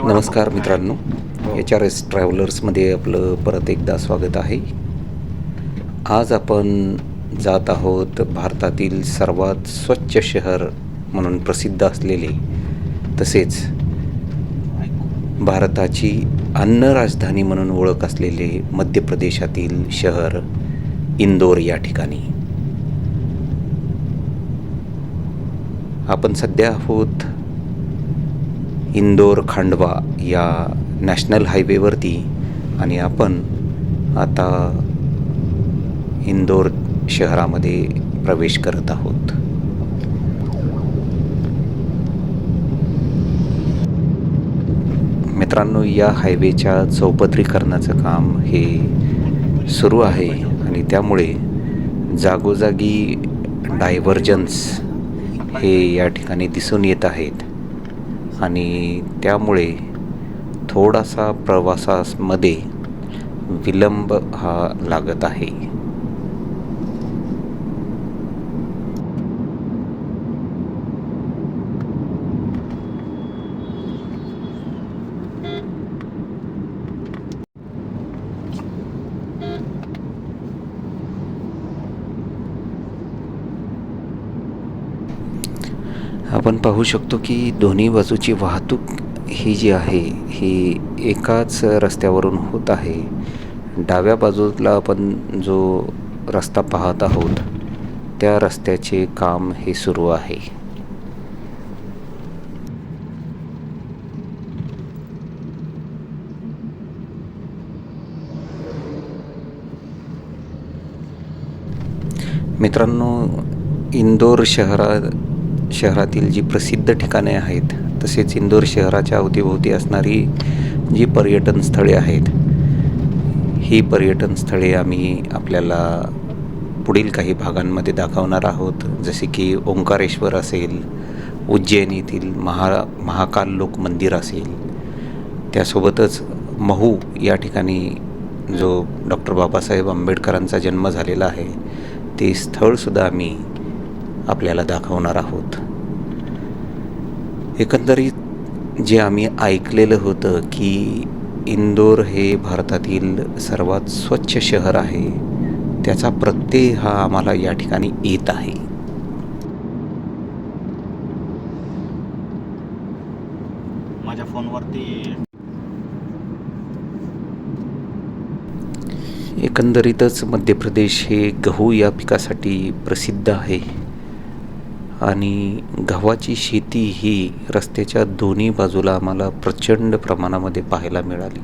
नमस्कार मित्रांनो, HRS ट्रॅव्हलर्समध्ये आपलं परत एकदा स्वागत आहे. आज आपण जात आहोत भारतातील सर्वात स्वच्छ शहर म्हणून प्रसिद्ध असलेले, तसेच भारताची अन्न राजधानी म्हणून ओळख असलेले मध्य प्रदेशातील शहर इंदोर या ठिकाणी. आपण सध्या आहोत इंदोर खांडवा या नॅशनल हायवेवरती आणि आपण आता इंदोर शहरामध्ये प्रवेश करत आहोत. मित्रांनो, या हायवेच्या चौपदरीकरणाचं काम हे सुरू आहे आणि त्यामुळे जागोजागी डायव्हर्जन्स हे या ठिकाणी दिसून येत आहेत आणि त्यामुळे थोडासा प्रवासामध्ये विलंब हा लागत आहे. आपण पाहू शकतो की दोन्ही बाजूची वाहतूक ही जी आहे ही एकाच रस्त्यावरून होत आहे. डाव्या बाजूला आपण जो रस्ता पाहत आहोत त्या रस्त्याचे काम हे सुरू आहे. मित्रांनो, इंदोर शहरातील जी प्रसिद्ध ठिकाणे आहेत, तसेच इंदोर शहराच्या अवतीभोवती असणारी जी पर्यटन स्थळे आहेत, ही पर्यटन स्थळे आम्ही आपल्याला पुढील काही भागांमध्ये दाखवणार आहोत. जसे की ओंकारेश्वर असेल, उज्जैन येथील महाकाल लोक मंदिर असेल, त्यासोबतच महू या ठिकाणी जो डॉक्टर बाबासाहेब आंबेडकरांचा जन्म झालेला आहे ते स्थळसुद्धा आम्ही आपल्याला दाखवणार आहोत. एकंदरीत जे आम्ही ऐकलेलं होतं की इंदोर हे भारतातील सर्वात स्वच्छ शहर आहे, त्याचा प्रत्यय हा आम्हाला या ठिकाणी येत आहे. माझ्या फोनवरती एकंदरीतच मध्य प्रदेश हे गहू या पिकासाठी प्रसिद्ध आहे आणि गव्हाची शेती ही रस्त्याच्या दोन्ही बाजूला आम्हाला प्रचंड प्रमाणामध्ये पाहायला मिळाली.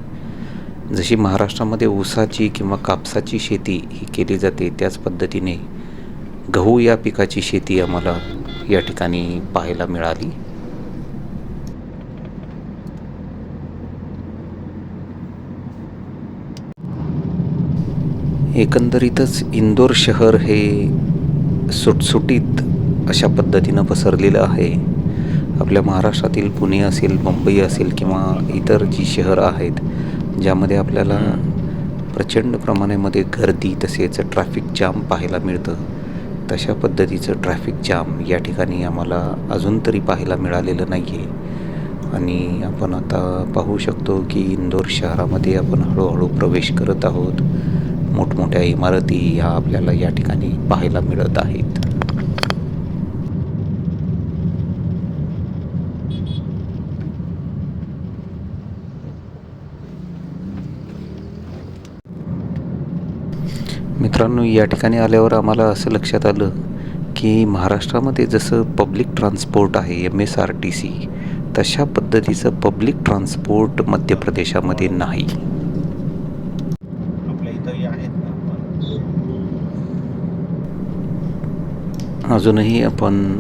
जशी महाराष्ट्रामध्ये ऊसाची किंवा कापसाची शेती ही केली जाते, त्याच पद्धतीने गहू या पिकाची शेती आम्हाला या ठिकाणी पाहायला मिळाली. एकंदरीतच इंदोर शहर हे सुटसुटीत अशा पद्धतीनं पसरलेलं आहे. आपल्या महाराष्ट्रातील पुणे असेल, मुंबई असेल किंवा इतर जी शहरं आहेत ज्यामध्ये आपल्याला प्रचंड प्रमाणामध्ये गर्दी तसेच ट्रॅफिक जाम पाहायला मिळतं, तशा पद्धतीचं ट्रॅफिक जाम या ठिकाणी आम्हाला अजून तरी पाहायला मिळालेलं नाही आहे. आणि आपण आता पाहू शकतो की इंदोर शहरामध्ये आपण हळूहळू प्रवेश करत आहोत. मोठमोठ्या इमारती ह्या आपल्याला या ठिकाणी पाहायला मिळत आहेत. मित्रांनो, या ठिकाणी आल्यावर आम्हाला असं लक्षात आलं की महाराष्ट्रामध्ये जसं पब्लिक ट्रान्सपोर्ट आहे MSRTC, तशा पद्धतीचं पब्लिक ट्रान्सपोर्ट मध्य प्रदेशामध्ये नाही. आपल्या इथंही आहेत ना. अजूनही आपण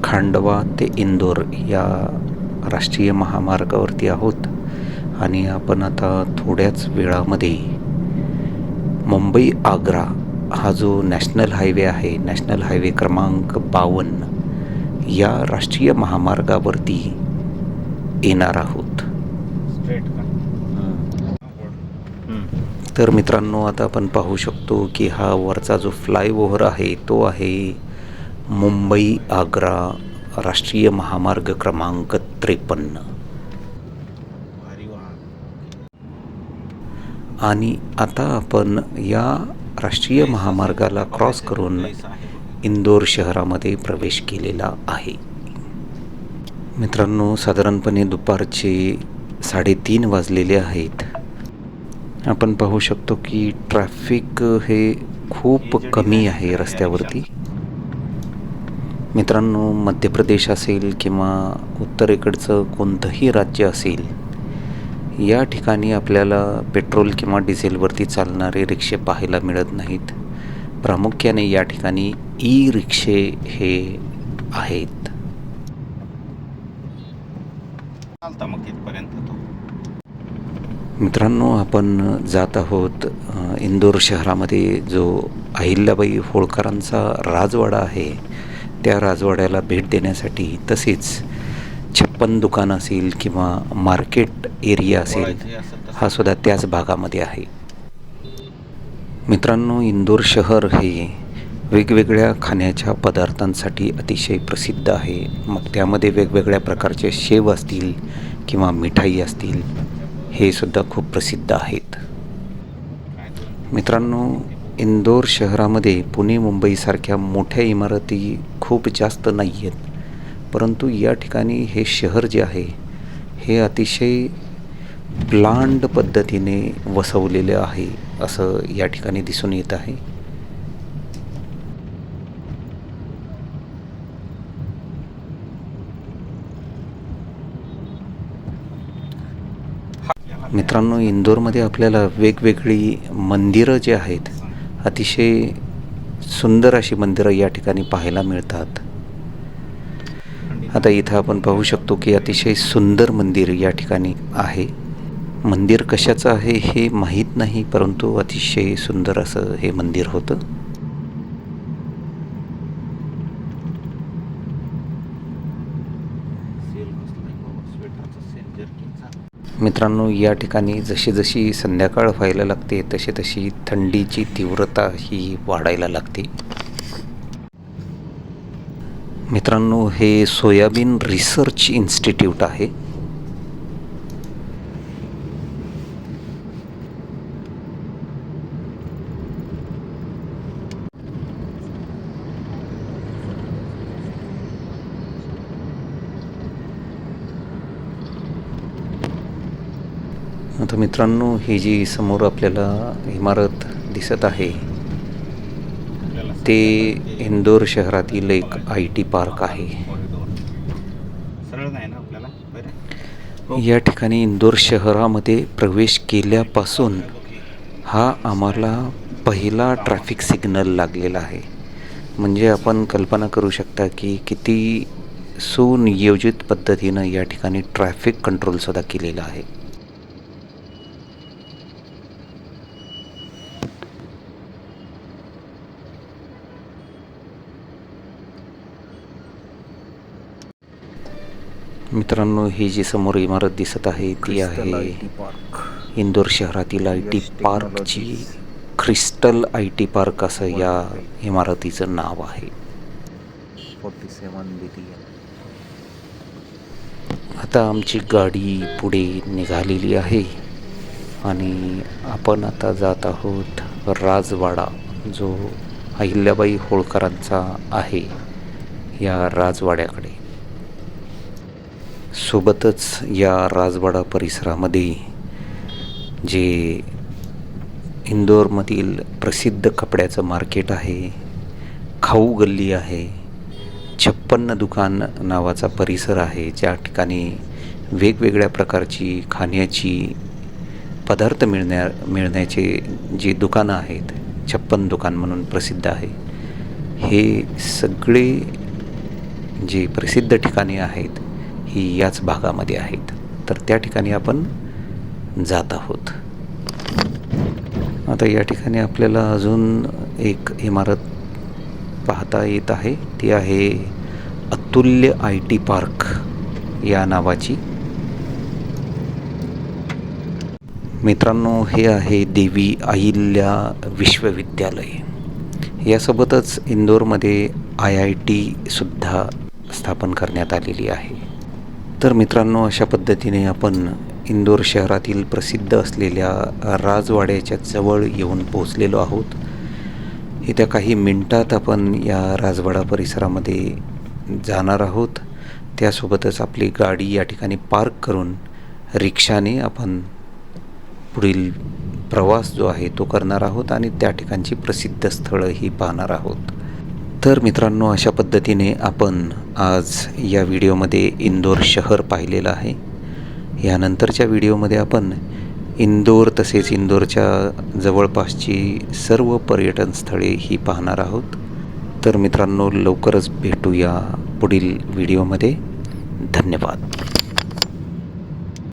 खांडवा ते इंदोर या राष्ट्रीय महामार्गावरती आहोत आणि आपण आता थोड्याच वेळामध्ये मुंबई आग्रा हा जो नॅशनल हायवे आहे, नॅशनल हायवे क्रमांक 52 या राष्ट्रीय महामार्गावरती येणार आहोत. तर मित्रांनो, आता आपण पाहू शकतो की हा वरचा जो फ्लायओव्हर आहे तो आहे मुंबई आग्रा राष्ट्रीय महामार्ग क्रमांक 53 भारी वाहन. आणि आता आपण या राष्ट्रीय महामार्गाला क्रॉस करून इंदोर शहरामध्ये प्रवेश केलेला आहे. मित्रांनो, साधारणपणे दुपारचे 3:30 वाजलेले आहेत. आपण पाहू शकतो की ट्रॅफिक हे खूप कमी आहे रस्त्यावरती. मित्रांनो, मध्य प्रदेश असेल किंवा उत्तरेकडचं कोणतंही राज्य असेल, या ठिकाणी आपल्याला पेट्रोल किंवा डिझेलवरती चालणारे रिक्षे पाहायला मिळत नाहीत. प्रामुख्याने या ठिकाणी ई रिक्षे हे आहेत. चालता मग तिथपर्यंत तो. मित्रांनो, आपण जात आहोत इंदोर शहरामध्ये जो अहिल्याबाई होळकरांचा राजवाडा आहे, त्या राजवाड्याला भेट देण्यासाठी. तसेच 56 दुकान असेल किंवा मार्केट एरिया असेल, हा सुद्धा त्याच भागामध्ये आहे. मित्रांनो, इंदोर शहर हे वेगवेगळ्या खाण्याच्या पदार्थांसाठी अतिशय प्रसिद्ध आहे. मग त्यामध्ये वेगवेगळ्या प्रकारचे शेव असतील किंवा मिठाई असतील, हे सुद्धा खूप प्रसिद्ध आहेत. मित्रांनो, इंदोर शहरामध्ये पुणे मुंबईसारख्या मोठ्या इमारती खूप जास्त नाही आहेत, परंतु या ठिकाणी हे शहर जे आहे हे अतिशय प्लांड पद्धतीने वसवलेले आहे असं या ठिकाणी दिसून येत आहे. मित्रांनो, इंदोरमध्ये आपल्याला वेगवेगळी मंदिरं जे आहेत, अतिशय सुंदर अशी मंदिरं या ठिकाणी पाहायला मिळतात. आता इथं आपण पाहू शकतो की अतिशय सुंदर मंदिर या ठिकाणी आहे. मंदिर कशाचं आहे हे माहीत नाही, परंतु अतिशय सुंदर असं हे मंदिर होतं. मित्रांनो, या ठिकाणी जशी जशी संध्याकाळ व्हायला लागते तशी तशी थंडीची तीव्रता ही वाढायला लागते. मित्रांनो, हे सोयाबीन रिसर्च इन्स्टिट्यूट आहे. आता मित्रांनो, ही जी समोर आपल्याला इमारत दिसत आहे ते इंदोर शहरातील एक IT पार्क आहे. सरळ नाही ना आपल्याला. या ठिकाणी इंदोर शहरामध्ये प्रवेश केल्यापासून हा आम्हाला पहिला ट्रॅफिक सिग्नल लागलेला आहे. म्हणजे आपण कल्पना करू शकता की किती सुनियोजित पद्धतीनं या ठिकाणी ट्रॅफिक कंट्रोलसुद्धा केलेला आहे. मित्रांनो, ही जी समोर इमारत दिसत आहे ती आहे इंदोर शहरातील IT पार्कची क्रिस्टल IT पार्क असं या इमारतीचं नाव आहे. 47 बिलियन. आता आमची गाडी पुढे निघालेली आहे आणि आपण आता जात आहोत राजवाडा, जो अहिल्याबाई होळकरांचा आहे, या राजवाड्याकडे. सोबतच या राजवाडा परिसरामध्ये जे इंदोरमधील प्रसिद्ध कपड्याचं मार्केट आहे, खाऊ गल्ली आहे, 56 दुकान नावाचा परिसर आहे, ज्या ठिकाणी वेगवेगळ्या प्रकारची खाण्याची पदार्थ मिळण्याचे जी दुकानं आहेत, 56 दुकान म्हणून प्रसिद्ध आहे. हे सगळे जे प्रसिद्ध ठिकाणे आहेत ही याच भागामध्ये आहेत. तर त्या ठिकाणी आपण जात आहोत. आता या ठिकाणी आपल्याला अजून एक इमारत पाहता येत आहे, ती आहे अतुल्य IT पार्क या नावाची. मित्रांनो, हे आहे देवी अहिल्या विश्वविद्यालय. यासोबतच इंदोरमध्ये IIT सुद्धा स्थापन करण्यात आलेली आहे. तर मित्रांनो, अशा पद्धतीने आपण इंदोर शहरातील प्रसिद्ध असलेल्या राजवाड्याच्या जवळ येऊन पोहोचलेलो आहोत. येत्या काही मिनिटात आपण या राजवाडा परिसरामध्ये जाणार आहोत. त्यासोबतच आपली गाडी या ठिकाणी पार्क करून रिक्षाने आपण पुढील प्रवास जो आहे तो करणार आहोत आणि त्या ठिकाणची प्रसिद्ध स्थळंही पाहणार आहोत. तर मित्रांनो, अशा पद्धतीने आपण आज या व्हिडिओमध्ये इंदोर शहर पाहिलेलं आहे. यानंतरच्या व्हिडिओमध्ये आपण इंदोर तसेच इंदोरच्या जवळपासची सर्व पर्यटन स्थळे ही पाहणार आहोत. तर मित्रांनो, लवकरच भेटूया पुढील व्हिडिओमध्ये. धन्यवाद.